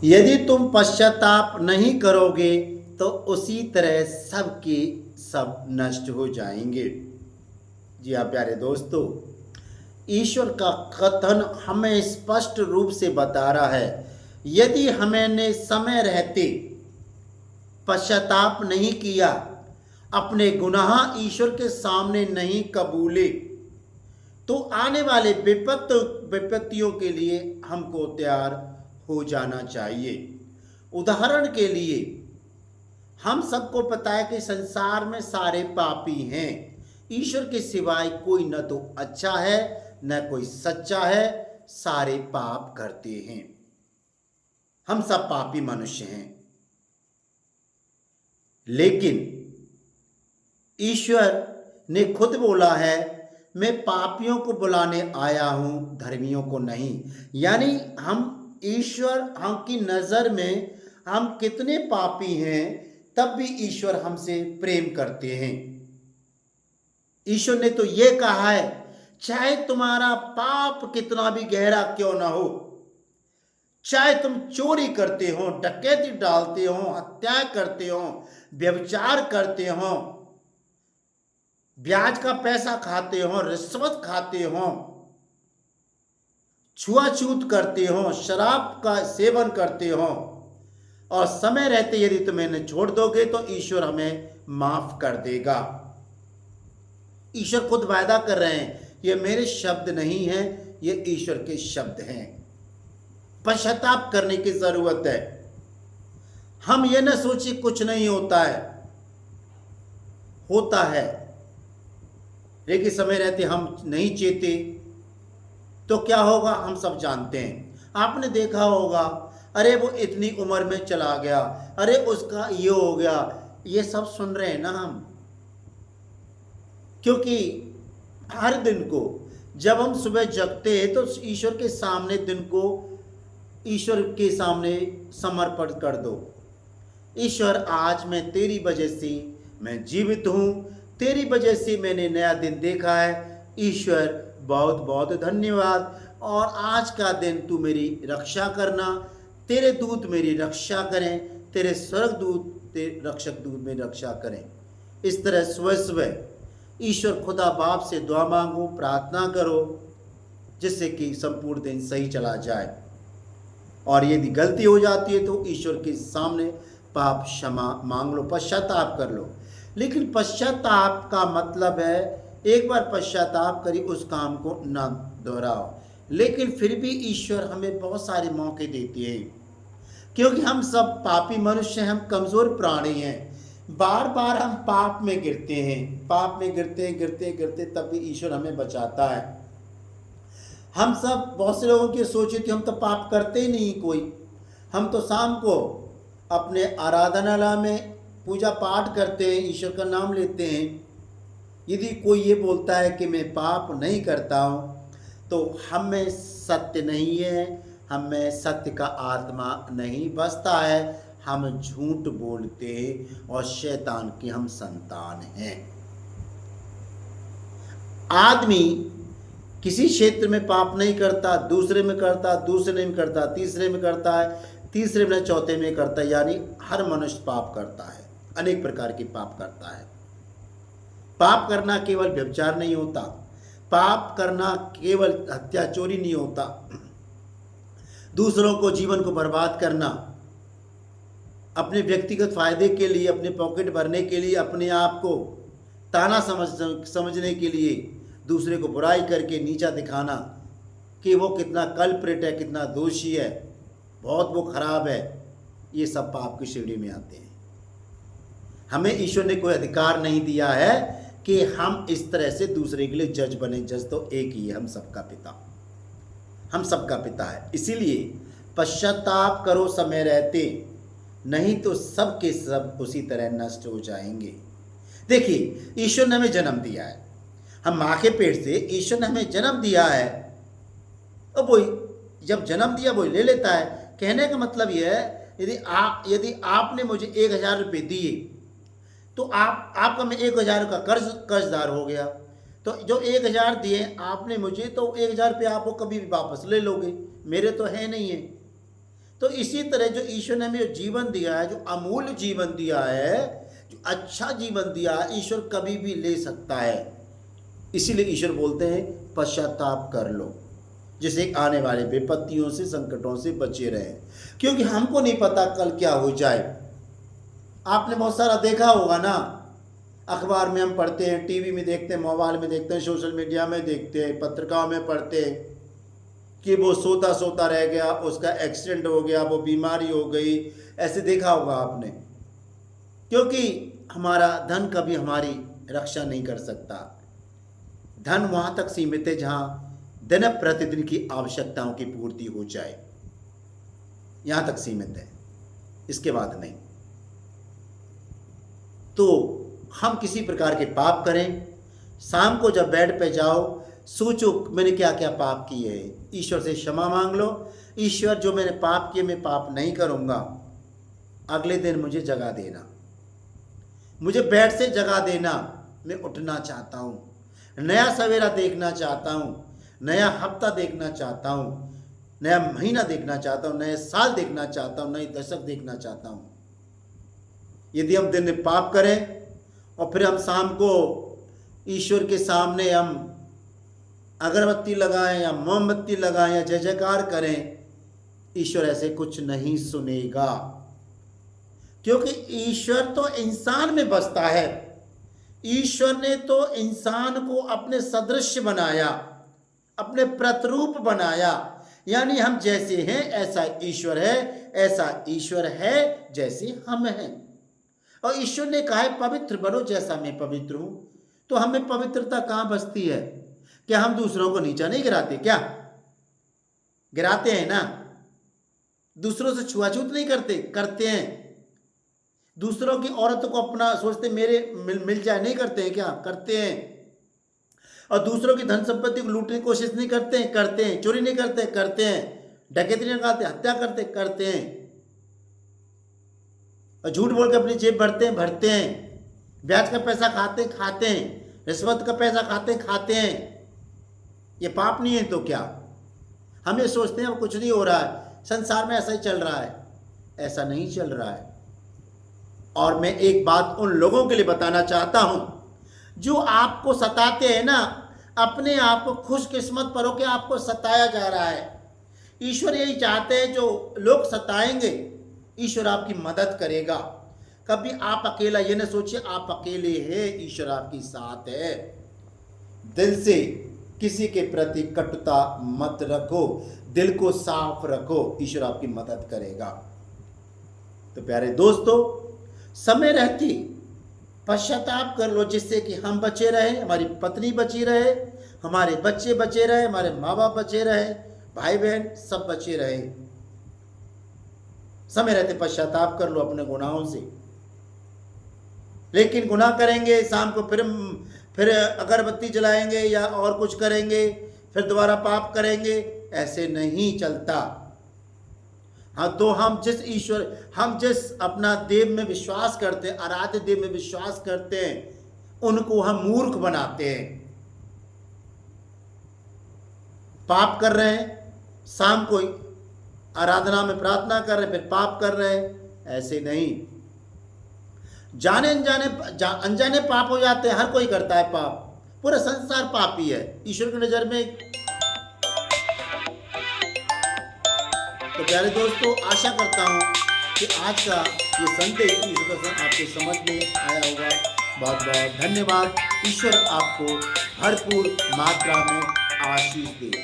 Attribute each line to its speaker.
Speaker 1: यदि तुम पश्चाताप नहीं करोगे तो उसी तरह सबके सब नष्ट हो जाएंगे। जी हाँ प्यारे दोस्तों, ईश्वर का कथन हमें स्पष्ट रूप से बता रहा है, यदि हमने समय रहते पश्चाताप नहीं किया, अपने गुनाह ईश्वर के सामने नहीं कबूले, तो आने वाले विपत्तियों के लिए हमको तैयार हो जाना चाहिए। उदाहरण के लिए हम सबको पता है कि संसार में सारे पापी हैं। ईश्वर के सिवाय कोई न तो अच्छा है न कोई सच्चा है, सारे पाप करते हैं। हम सब पापी मनुष्य हैं। लेकिन ईश्वर ने खुद बोला है, मैं पापियों को बुलाने आया हूं, धर्मियों को नहीं। यानी हम ईश्वर हम की नज़र में हम कितने पापी हैं, तब भी ईश्वर हमसे प्रेम करते हैं। ईश्वर ने तो ये कहा है, चाहे तुम्हारा पाप कितना भी गहरा क्यों ना हो, चाहे तुम चोरी करते हो, डकैती डालते हो, हत्या करते हो, व्यभिचार करते हो, ब्याज का पैसा खाते हो, रिश्वत खाते हो, छुआछूत करते हो, शराब का सेवन करते हो, और समय रहते यदि तुम इन्हें छोड़ दोगे तो ईश्वर हमें माफ कर देगा। ईश्वर खुद वायदा कर रहे हैं, ये मेरे शब्द नहीं हैं, ये ईश्वर के शब्द हैं। पश्चाताप करने की जरूरत है। हम ये न सोचे कुछ नहीं होता है, होता है, लेकिन समय रहते हम नहीं चेते तो क्या होगा हम सब जानते हैं। आपने देखा होगा, अरे वो इतनी उम्र में चला गया, अरे उसका ये हो गया, ये सब सुन रहे हैं ना हम। क्योंकि हर दिन को जब हम सुबह जगते हैं तो ईश्वर के सामने दिन को ईश्वर के सामने समर्पण कर दो। ईश्वर, आज मैं तेरी वजह से मैं जीवित हूँ, तेरी वजह से मैंने नया दिन देखा है। ईश्वर बहुत बहुत धन्यवाद, और आज का दिन तू मेरी रक्षा करना, तेरे दूत मेरी रक्षा करें, तेरे स्वर्गदूत तेरे रक्षक दूत मेरी रक्षा करें। इस तरह सुबह सुबह ईश्वर खुदा बाप से दुआ मांगो, प्रार्थना करो, जिससे कि संपूर्ण दिन सही चला जाए। और यदि गलती हो जाती है तो ईश्वर के सामने पाप क्षमा मांग लो, पश्चाताप कर लो। लेकिन पश्चाताप का मतलब है, एक बार पश्चाताप करी उस काम को न दोहराओ। लेकिन फिर भी ईश्वर हमें बहुत सारे मौके देते हैं, क्योंकि हम सब पापी मनुष्य हैं, हम कमज़ोर प्राणी हैं। बार बार हम पाप में गिरते हैं, पाप में गिरते गिरते गिरते तब भी ईश्वर हमें बचाता है। हम सब, बहुत से लोगों की सोचे थे हम तो पाप करते ही नहीं कोई, हम तो शाम को अपने आराधनालय में पूजा पाठ करते हैं, ईश्वर का नाम लेते हैं। यदि कोई ये बोलता है कि मैं पाप नहीं करता हूँ तो हम में सत्य नहीं है, हम में सत्य का आत्मा नहीं बसता है, हम झूठ बोलते हैं और शैतान की हम संतान हैं। आदमी किसी क्षेत्र में पाप नहीं करता, दूसरे में करता, दूसरे में करता, तीसरे में करता है, तीसरे में चौथे में करता है। यानी हर मनुष्य पाप करता है, अनेक प्रकार के पाप करता है। पाप करना केवल व्यभिचार नहीं होता, पाप करना केवल हत्या चोरी नहीं होता, दूसरों को जीवन को बर्बाद करना, अपने व्यक्तिगत फायदे के लिए, अपने पॉकेट भरने के लिए, अपने आप को ताना समझने के लिए दूसरे को बुराई करके नीचा दिखाना कि वो कितना कल्प्रिट है, कितना दोषी है, बहुत वो खराब है, ये सब पाप की श्रेणी में आते हैं। हमें ईश्वर ने कोई अधिकार नहीं दिया है कि हम इस तरह से दूसरे के लिए जज बने। जज तो एक ही है, हम सबका पिता, हम सबका पिता है। इसीलिए पश्चाताप करो समय रहते, नहीं तो सब के सब उसी तरह नष्ट हो जाएंगे। देखिए, ईश्वर ने हमें जन्म दिया है, हम माँ के पेट से, ईश्वर ने हमें जन्म दिया है, और वही जब जन्म दिया वही ले लेता है। कहने का मतलब यह है, यदि आपने मुझे 1000 रुपये दिए तो आपका मैं 1000 का कर्जदार हो गया। तो जो 1000 दिए आपने मुझे, तो 1000 रुपये आप वो कभी भी वापस ले लोगे, मेरे तो है नहीं है। तो तो इसी तरह जो ईश्वर ने हमें जो जीवन दिया है, जो अमूल्य जीवन दिया है, जो अच्छा जीवन दिया है, ईश्वर कभी भी ले सकता है। इसीलिए ईश्वर बोलते हैं पश्चाताप कर लो, जिससे आने वाले विपत्तियों से, संकटों से बचे रहें, क्योंकि हमको नहीं पता कल क्या हो जाए। आपने बहुत सारा देखा होगा ना, अखबार में हम पढ़ते हैं, टीवी में देखते हैं, मोबाइल में देखते हैं, सोशल मीडिया में देखते हैं, पत्रिकाओं में पढ़ते हैं कि वो सोता सोता रह गया, उसका एक्सीडेंट हो गया, वो बीमारी हो गई। ऐसे देखा होगा आपने, क्योंकि हमारा धन कभी हमारी रक्षा नहीं कर सकता। धन वहाँ तक सीमित है जहाँ दिन प्रतिदिन की आवश्यकताओं की पूर्ति हो जाए, यहाँ तक सीमित है, इसके बाद नहीं। तो हम किसी प्रकार के पाप करें, शाम को जब बेड पे जाओ, सोचो मैंने क्या क्या पाप किए हैं, ईश्वर से क्षमा मांग लो। ईश्वर जो मैंने पाप किए मैं पाप नहीं करूँगा, अगले दिन मुझे जगा देना, मुझे बेड से जगा देना। मैं उठना चाहता हूँ, नया सवेरा देखना चाहता हूँ, नया हफ्ता देखना चाहता हूँ, नया महीना देखना चाहता हूँ, नए साल देखना चाहता हूँ, नई दशक देखना चाहता हूँ। यदि हम दिन में पाप करें और फिर हम शाम को ईश्वर के सामने हम अगरबत्ती लगाएं या मोमबत्ती लगाएं या जय जयकार करें, ईश्वर ऐसे कुछ नहीं सुनेगा, क्योंकि ईश्वर तो इंसान में बसता है। ईश्वर ने तो इंसान को अपने सदृश बनाया, अपने प्रतिरूप बनाया, यानी हम जैसे हैं ऐसा ईश्वर है, ऐसा ईश्वर है जैसे हम हैं। और ईश्वर ने कहा है पवित्र बनो जैसा मैं पवित्र हूं। तो हमें पवित्रता कहाँ बसती है? क्या हम दूसरों को नीचा नहीं गिराते? क्या गिराते हैं ना? दूसरों से छुआछूत नहीं करते? करते हैं। दूसरों की औरत को अपना सोचते मेरे मिल जाए, नहीं करते हैं क्या? करते हैं। और दूसरों की धन संपत्ति को लूटने की कोशिश नहीं करते हैं? करते हैं। चोरी नहीं करते? करते हैं। डकैती नहीं करते? हत्या करते? करते हैं। और झूठ बोल के अपनी जेब भरते हैं। ब्याज का पैसा खाते हैं। रिश्वत का पैसा खाते हैं। ये पाप नहीं है तो क्या? हम ये सोचते हैं अब कुछ नहीं हो रहा है, संसार में ऐसा ही चल रहा है। ऐसा नहीं चल रहा है। और मैं एक बात उन लोगों के लिए बताना चाहता हूं जो आपको सताते हैं ना, अपने आप को खुशकिस्मत परो कि आपको सताया जा रहा है। ईश्वर यही चाहते हैं, जो लोग सताएंगे ईश्वर आपकी मदद करेगा। कभी आप अकेला ये न सोचिए आप अकेले हैं, ईश्वर आपकी साथ है। दिल से किसी के प्रति कटुता मत रखो, दिल को साफ रखो, ईश्वर आपकी मदद करेगा। तो प्यारे दोस्तों, समय रहती पश्चाताप कर लो, जिससे कि हम बचे रहे, हमारी पत्नी बची रहे, हमारे बच्चे बचे रहे, हमारे माँ बाप बचे रहे, भाई बहन सब बचे रहे। समय रहते पश्चाताप कर लो अपने गुनाहों से। लेकिन गुनाह करेंगे, शाम को फिर अगरबत्ती जलाएंगे या और कुछ करेंगे, फिर दोबारा पाप करेंगे, ऐसे नहीं चलता। हाँ, तो हम जिस अपना देव में विश्वास करते हैं, आराध्य देव में विश्वास करते हैं, उनको हम मूर्ख बनाते हैं। पाप कर रहे हैं, शाम को आराधना में प्रार्थना कर रहे हैं, फिर पाप कर रहे हैं, ऐसे नहीं। जाने अनजाने पाप हो जाते हैं। हर कोई करता है पाप, पूरा संसार पापी है ईश्वर की नजर में। तो प्यारे दोस्तों, आशा करता हूँ कि आज का ये संदेश आपके समझ में आया होगा। बहुत बहुत धन्यवाद। ईश्वर आपको भरपूर मात्रा में आशीष दे।